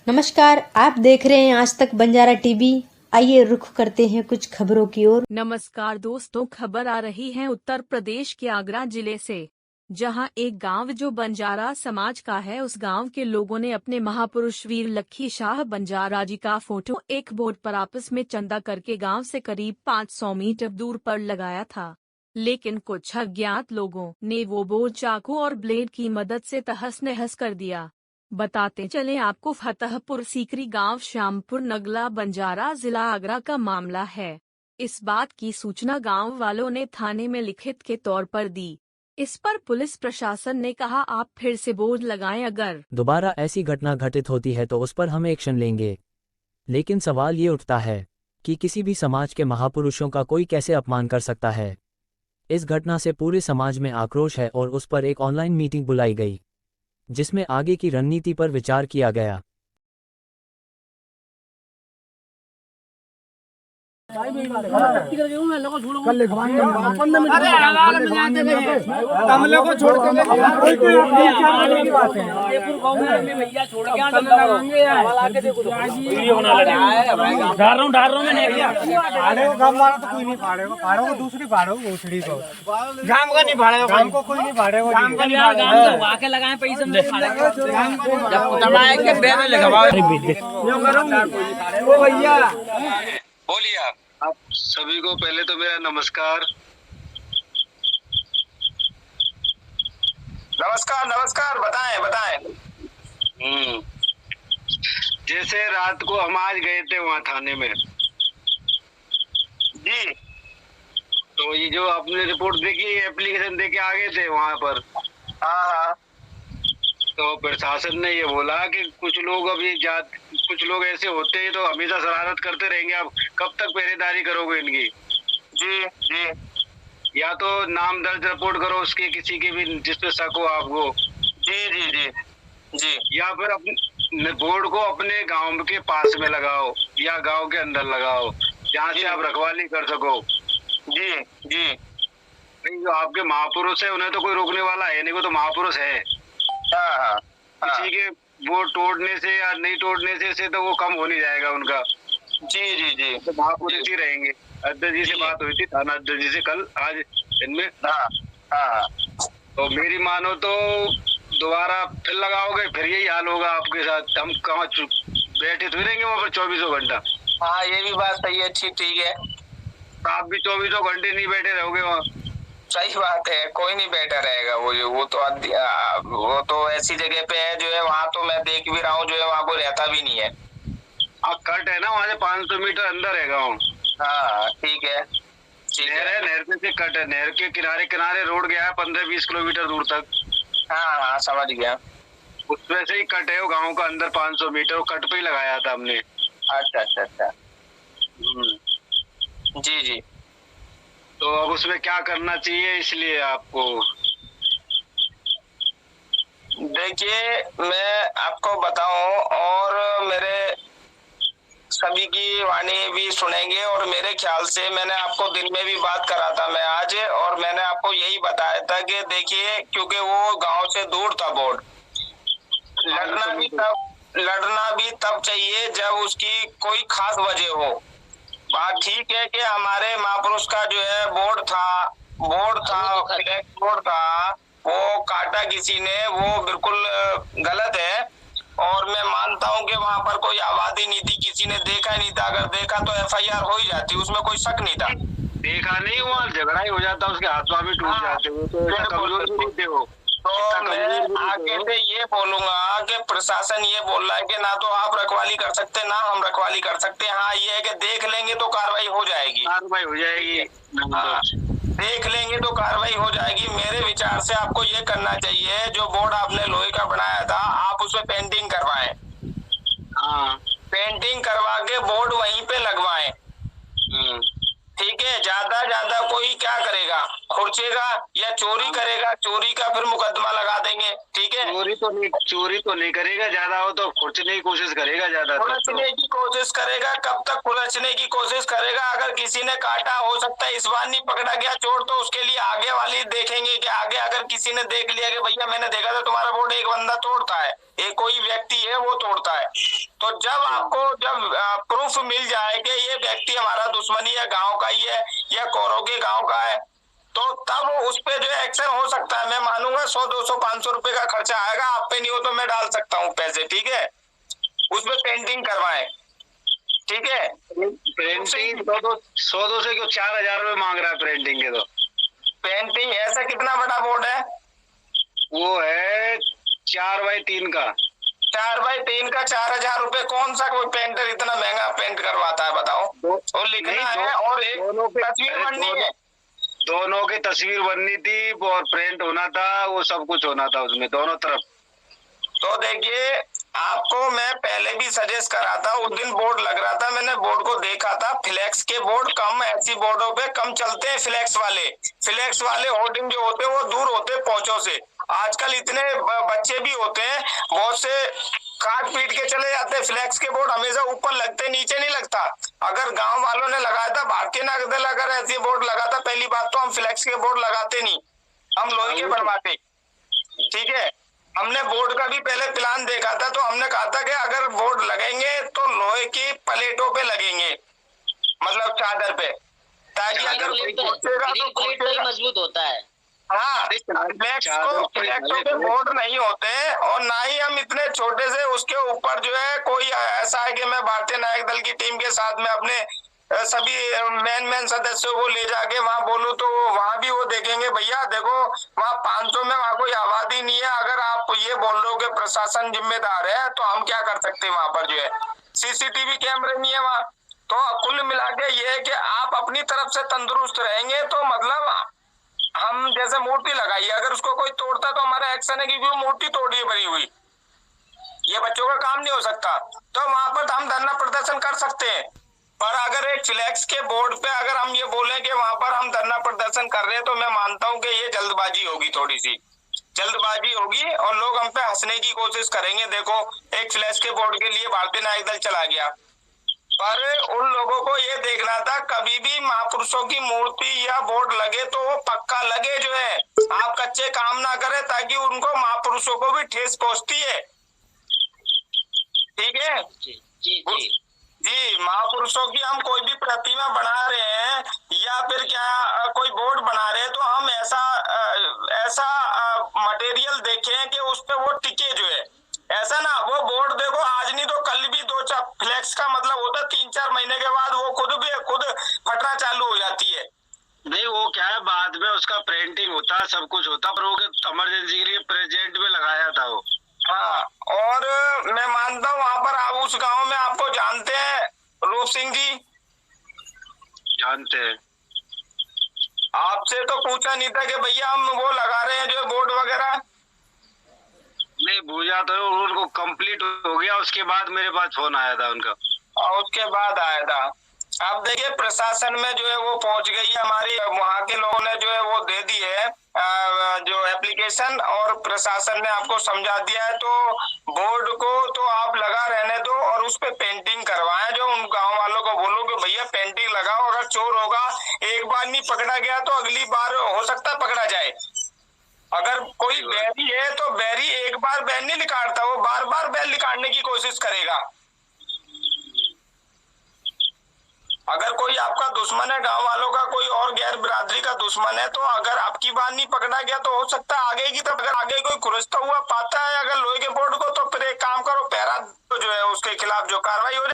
नमस्कार, आप देख रहे हैं आज तक बंजारा टीवी। आइए रुख करते हैं कुछ खबरों की ओर। नमस्कार दोस्तों, खबर आ रही है उत्तर प्रदेश के आगरा जिले से, जहां एक गांव जो बंजारा समाज का है, उस गांव के लोगों ने अपने महापुरुष वीर लक्खी शाह बंजारा जी का फोटो एक बोर्ड पर आपस में चंदा करके गांव से करीब 500 मीटर दूर पर लगाया था। लेकिन कुछ अज्ञात लोगों ने वो बोर्ड चाकू और ब्लेड की मदद से तहस नहस कर दिया। बताते चले आपको, फतेहपुर सीकरी गांव श्यामपुर नगला बंजारा जिला आगरा का मामला है। इस बात की सूचना गांव वालों ने थाने में लिखित के तौर पर दी। इस पर पुलिस प्रशासन ने कहा, आप फिर से बोर्ड लगाएं, अगर दोबारा ऐसी घटना घटित होती है तो उस पर हम एक्शन लेंगे। लेकिन सवाल ये उठता है कि किसी भी समाज के महापुरुषों का कोई कैसे अपमान कर सकता है। इस घटना से पूरे समाज में आक्रोश है और उस पर एक ऑनलाइन मीटिंग बुलाई गई, जिसमें आगे की रणनीति पर विचार किया गया। दूसरी फाड़ो भोसड़ी को गांव का नहीं फाड़ेगा, गांव को कोई नहीं फाड़ेगा, गांव का आके लगाए पैसे में भैया। बोलिए आप सभी को पहले तो मेरा नमस्कार। नमस्कार नमस्कार, बताएं बताएं। जैसे रात को हम आज गए थे वहाँ थाने में जी, तो ये जो आपने रिपोर्ट देखी, एप्लीकेशन देके आ गए थे वहाँ पर। हाँ, तो प्रशासन ने ये बोला कि कुछ लोग अभी कुछ लोग ऐसे होते हैं तो हमेशा शरारत करते रहेंगे, आप कब तक पहरेदारी करोगे इनकी? जी जी, या तो नाम दर्ज रिपोर्ट करो उसके, किसी के भी जिसपे शक हो आपको। जी जी जी जी, या फिर अपने बोर्ड को अपने गांव के पास में लगाओ या गांव के अंदर लगाओ, जहाँ से आप रखवाली कर सको। जी जी, नहीं जो आपके महापुरुष है उन्हें तो कोई रोकने वाला है नहीं, वो तो महापुरुष है। किसी के वो तोड़ने से या नहीं तोड़ने से तो वो कम हो नहीं जाएगा उनका। जी जी जी, तो महापुरुष ही रहेंगे। अध्यक्ष जी से बात हुई थी, थाना अध्यक्ष जी से कल आज इनमें। तो मेरी मानो तो दोबारा फिर लगाओगे, फिर यही हाल होगा आपके साथ। हम कहाँ बैठे थोड़ी रहेंगे वहाँ पर 24 घंटा। हाँ, ये भी बात सही है। ठीक है, आप भी 24 घंटे नहीं बैठे रहोगे वहाँ। सही बात है, कोई नहीं बैठा रहेगा। वो तो ऐसी जगह पे है जो है, वहाँ तो मैं देख भी रहा हूँ जो है, वहाँ कोई रहता भी नहीं है। कट है ना वहाँ से 500 मीटर अंदर है गाँव। हाँ ठीक है, नहर है, नहर से कट है, नहर के किनारे किनारे रोड गया है 15-20 किलोमीटर दूर तक। हाँ हाँ, समझ गया। उसमें से ही कट है वो गाँव का अंदर 500 मीटर, वो कट पे ही लगाया था हमने। अच्छा अच्छा अच्छा, जी जी। तो अब उसमें क्या करना चाहिए, इसलिए आपको देखिए मैं आपको बताऊं, और मेरे सभी की वाणी भी सुनेंगे। और मेरे ख्याल से मैंने आपको दिन में भी बात करा था मैं आज, और मैंने आपको यही बताया था कि देखिए, क्योंकि वो गांव से दूर था बोर्ड, लड़ना भी तब चाहिए जब उसकी कोई खास वजह हो। बात ठीक है कि हमारे महापुरुष का जो है बोर्ड था, वो काटा किसी ने, वो बिल्कुल गलत है। और मैं मानता हूं कि वहां पर कोई आबादी नहीं थी, किसी ने देखा नहीं था। अगर देखा तो FIR हो ही जाती, उसमें कोई शक नहीं था। देखा नहीं, वहाँ झगड़ा ही हो जाता, उसके हाथ पांव भी टूट जाते। तो मैं आगे से ये बोलूंगा कि प्रशासन ये बोल रहा है कि ना तो आप रखवाली कर सकते, ना हम रखवाली कर सकते। हाँ, ये है कि देख लेंगे तो कार्रवाई हो जाएगी। देख लेंगे तो कार्रवाई हो जाएगी। मेरे विचार से आपको ये करना चाहिए, जो बोर्ड आपने लोहे का बनाया था, आप उसमें पेंटिंग करवाएं। हाँ, पेंटिंग करवा के बोर्ड वहीं पे लगवाएं। ठीक है, ज्यादा कोई क्या करेगा, खुर्चेगा या चोरी करेगा, चोरी का फिर मुकदमा लगा देंगे। ठीक है, चोरी तो नहीं करेगा, ज्यादा हो तो खुर्चने की कोशिश करेगा, ज्यादा खुर्चने की कोशिश करेगा। कब तक खुर्चने की कोशिश करेगा? अगर किसी ने काटा, हो सकता है इस बार नहीं पकड़ा गया चोर, तो उसके लिए आगे वाली देखेंगे कि आगे अगर किसी ने देख लिया कि भैया मैंने देखा था तुम्हारा बोर्ड एक बंदा तोड़ता है, एक कोई व्यक्ति है वो तोड़ता है, तो जब आपको प्रूफ मिल जाए कि ये व्यक्ति हमारा दुश्मनी है, गांव का ही है या कोरो के गांव का है, तो तब उस पे जो है एक्शन हो सकता है। मैं मानूंगा 100, 200, 500 रुपए का खर्चा आएगा, आप पे नहीं हो तो मैं डाल सकता हूँ पैसे। ठीक है, उसमें पेंटिंग करवाएं। ठीक है, प्रिंटिंग 100-200 क्यों 4,000 रुपए मांग रहा है प्रिंटिंग के। तो पेंटिंग ऐसा कितना बड़ा बोर्ड है? वो है 4x3 का। 4x3 का 4,000 रुपए। कौन सा कोई पेंटर इतना महंगा पेंट करवाता है बताओ? और लिखना है और एक तस्वीर बननी है। दोनों की तस्वीर बननी थी और प्रिंट होना था, वो सब कुछ होना था उसमें दोनों तरफ। तो देखिए, आपको मैं पहले भी सजेस्ट करा था, उस दिन बोर्ड लग रहा था, मैंने बोर्ड को देखा था। फ्लेक्स के बोर्ड कम, ऐसी बोर्डों पे कम चलते हैं। फ्लेक्स वाले होर्डिंग जो होते हैं वो दूर होते हैं पहुंचों से। आजकल इतने बच्चे भी होते हैं, बहुत से काट पीट के चले जाते हैं। फ्लेक्स के बोर्ड हमेशा ऊपर लगते, नीचे नहीं लगता। अगर गांव वालों ने लगाया था, भारतीय नागरिक दल अगर ऐसे बोर्ड लगाता, पहली बात तो हम फ्लेक्स के बोर्ड लगाते नहीं, हम लोहे के बनवाते। ठीक है, हमने बोर्ड का भी पहले प्लान देखा था, तो हमने कहा था कि अगर बोर्ड लगेंगे तो लोहे की प्लेटों पे लगेंगे, मतलब चादर पे, ताकि अगर कोई मजबूत होता है। हाँ, फ्लेक्स पे बोर्ड नहीं होते, और ना ही हम इतने छोटे से उसके ऊपर जो है कोई ऐसा है कि मैं भारतीय नागरिक दल की टीम के साथ में अपने सभी मेन सदस्यों को ले जाके वहाँ बोलूं तो वहाँ भी वो देखेंगे भैया देखो वहाँ 500 में वहाँ कोई आबादी नहीं है। अगर आप ये बोल रहे हो कि प्रशासन जिम्मेदार है, तो हम क्या कर सकते हैं? वहाँ पर जो है सीसीटीवी कैमरे नहीं है वहाँ। तो कुल मिला के ये है कि आप अपनी तरफ से तंदुरुस्त रहेंगे तो मतलब हम जैसे मूर्ति लगाई है, अगर उसको कोई तोड़ता तो हमारा एक्शन है कि वो मूर्ति तोड़ी है बनी हुई, ये बच्चों का काम नहीं हो सकता। तो वहां पर हम धरना प्रदर्शन कर सकते हैं, पर अगर एक फ्लैक्स के बोर्ड पे अगर हम ये बोले कि वहां पर हम धरना प्रदर्शन कर रहे हैं, तो मैं मानता हूं कि ये जल्दबाजी होगी, थोड़ी सी जल्दबाजी होगी और लोग हम पे हंसने की कोशिश करेंगे। देखो, एक फ्लैक्स के बोर्ड के लिए भारतीय नागरिक दल चला गया, पर उन लोगों को ये देखना था कभी भी महापुरुषों की मूर्ति या बोर्ड लगे तो वो पक्का लगे, जो है आप कच्चे काम ना करें, ताकि उनको महापुरुषों को भी ठेस पहुंचती है। ठीक है जी, महापुरुषों की हम कोई भी प्रतिमा बना रहे हैं या फिर क्या कोई बोर्ड बना रहे हैं, तो हम ऐसा मटेरियल देखें कि उस पे वो टिके, जो है ऐसा ना वो बोर्ड देखो आज नहीं तो कल भी 2-4 फ्लेक्स का मतलब होता है 3-4 महीने के बाद वो खुद फटना चालू हो जाती है। नहीं, वो क्या है बाद में उसका प्रिंटिंग होता है, सब कुछ होता, पर वो इमरजेंसी के लिए प्रेजेंट में लगाया था वो। हाँ, और मैं मानता हूँ वहाँ पर आप उस गांव में आपको जानते हैं रूप सिंह जी? जानते हैं। आपसे तो पूछा नहीं था कि भैया हम वो लगा रहे हैं जो बोर्ड वगैरह? नहीं पूछा तो उनको कंप्लीट हो गया, उसके बाद मेरे पास फोन आया था उनका, और उसके बाद आया था। अब देखिए प्रशासन में जो है वो पहुंच गई है हमारी, वहाँ के लोगों ने जो है वो दे दी है जो एप्लीकेशन, और प्रशासन ने आपको समझा दिया है। तो बोर्ड को तो आप लगा रहने दो और उस पे पेंटिंग करवाएं। जो उन गांव वालों को बोलो कि भैया पेंटिंग लगाओ, अगर चोर होगा एक बार नहीं पकड़ा गया तो अगली बार हो सकता है पकड़ा जाए। अगर कोई बैरी है तो बैरी एक बार बैन नहीं निकालता, वो बार बार बैन निकालने की कोशिश करेगा। अगर कोई आपका दुश्मन है, गांव वालों का कोई और गैर बिरादरी का दुश्मन है, तो अगर आपकी बार नहीं पकड़ा गया तो हो सकता है आगे की तरफ, अगर आगे कोई खुरसता हुआ पाता है अगर लोहे के बोर्ड को, तो फिर एक काम करो, पहरा जो है उसके खिलाफ जो कार्रवाई हो